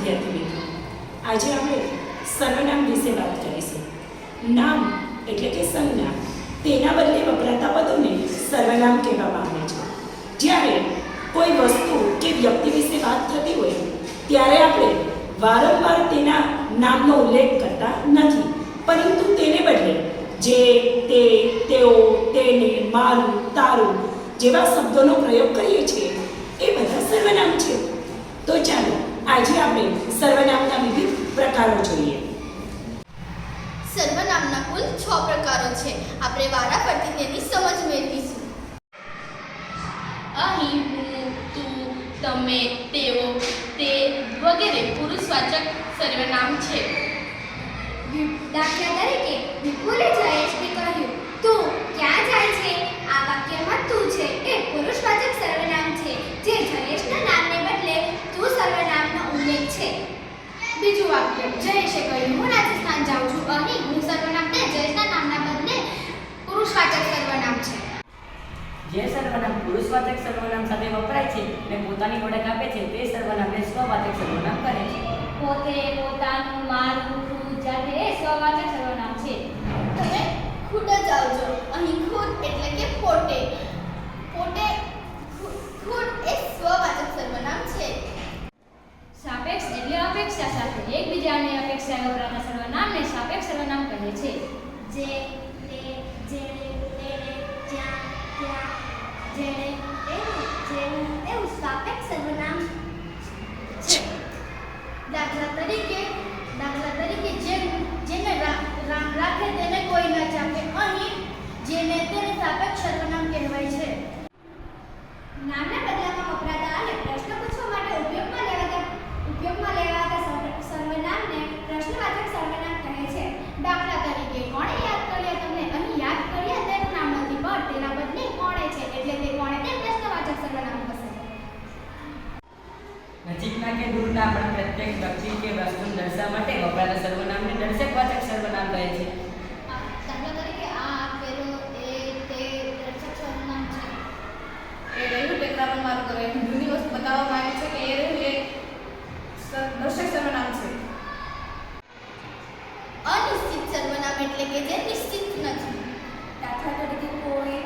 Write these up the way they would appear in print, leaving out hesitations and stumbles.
વિદ્યાર્થી મિત્રો, આજે આપણે સર્વનામ વિશે વાત કરીશું. નામ એટલે કે સંજ્ઞા, તેના બદલે વપરાતા પદોને સર્વનામ કહેવામાં આવે છે. જ્યારે કોઈ વસ્તુ કે વ્યક્તિ વિશે વાત થતી હોય ત્યારે આપણે વારંવાર તેના નામનો ઉલ્લેખ કરતા નથી, પરંતુ તેને બદલે જે, તે, તેઓ, તેને, મારું, તારું જેવા શબ્દોનો પ્રયોગ કરીએ છીએ એ બધા સર્વનામ છે. તો ચાલો આજે આપણે સર્વનામના વિવિધ પ્રકારો જોઈએ. સર્વનામના કુલ 6 પ્રકારો છે. આપણે વારાફરતી તેની સમજ મેળવીશું. અહીં હું, તું, તમે, તેઓ, તે વગેરે પુરુષવાચક સર્વનામ છે. દાખલા તરીકે વિપુલે જયેશને કહ્યું, તું ક્યાં જાય છે? આ વાક્યમાં તું છે એ પુરુષવાચક સર્વનામ છે, જે જયેશના નામને બદલે તું સર્વનામનો ઉલ્લેખ છે. બીજું વાક્ય, જયેશે કહ્યું, હું રાજસ્થાન જાઉં છું. અહીં હું સર્વનામ તે જયેશના નામના બદલે પુરુષવાચક સર્વનામ છે. જે સર્વનામ પુરુષવાચક સર્વનામ સાથે વપરાય છે અને પોતાની ઓળખ આપે છે તે સર્વનામને સ્વવાચક સર્વનામ કહે છે. પોતે, પોતાનું, મારું, તું, જાતે એ સ્વવાચક સર્વનામ છે. તમે ખુદ જ આવજો. અહીં ખુદ એટલે કે પોતે. પોતે ખુદ એ સ્વવાચક સર્વનામ છે. સાપેક્ષ એટલે અપેક્ષા સાથે એકબીજાની અપેક્ષાએ વપરાતા સર્વનામને સાપેક્ષ સર્વનામ કહે છે. જે, તે, જેણે, તેણે, જ્યાં, ત્યાં, જેણે, તેણે, જેવું એવું સાપેક્ષ સર્વનામ છે. દાખલા તરીકે જેને રામ રાખે તેને કોઈ ન ચાખે. અહીં જેને તેને સાપેક્ષ સર્વનામ કહેવાય છે. નામના બદલામાં વપરાતા અને પ્રશ્ન પૂછવા માટે ઉપયોગમાં લેવાતા સર્વનામને પ્રશ્નવાચક સર્વનામ કહે છે. દાખલા તરીકે કોણે યાદ કર્યા તમને? અહીં યાદ કર્યા તેનું નામ નથી, પણ તેના બદલે કોણે છે એટલે તે કોણે તે પ્રશ્નવાચક સર્વનામ થશે. નજીકના કે દૂરના પણ પ્રત્યેક વ્યક્તિ કે વસ્તુ દર્શાવવા માટે વપરાતા સર્વનામને દર્શકવાચક સર્વનામ કહે છે. દાખલા તરીકે આ, પેલો, એ, તે દર્શક સર્વનામ છે. એ રહ્યું ટેકરાવન મારું કરે જૂની વસ્તુ બતાવવા માંગે છે કે એ રહ્યું એ દર્શક સર્વનામ છે. અનિશ્ચિત સર્વનામ એટલે કે જે નિશ્ચિત નથી. દાખલા તરીકે કોઈ,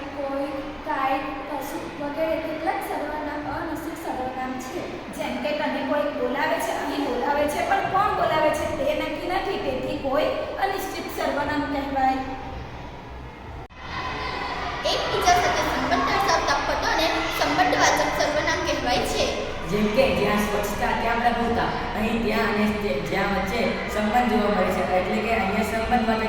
કાંઈ, કશું વગેરે કેટલાક સર્વનામ અનિશ્ચિત સર્વનામ છે. જેમ કે તને કોઈ બોલાવે છે, અહીં બોલાવે છે, પણ કોણ બોલાવે છે તે નક્કી નથી, તેથી કોઈ અનિશ્ચિત સર્વનામ કહેવાય. એકબીજા સાથે સંબંધ દર્શાવતા પદોને સંબંધવાચક સર્વનામ કહેવાય છે. જેમ કે જ્યાં સ્વચ્છતા ત્યાં પ્રભુતા, અહીં ત્યાં અને જ્યાં વચ્ચે સંબંધ જોવા મળે છે, એટલે કે અહીંયા સંબંધવાચક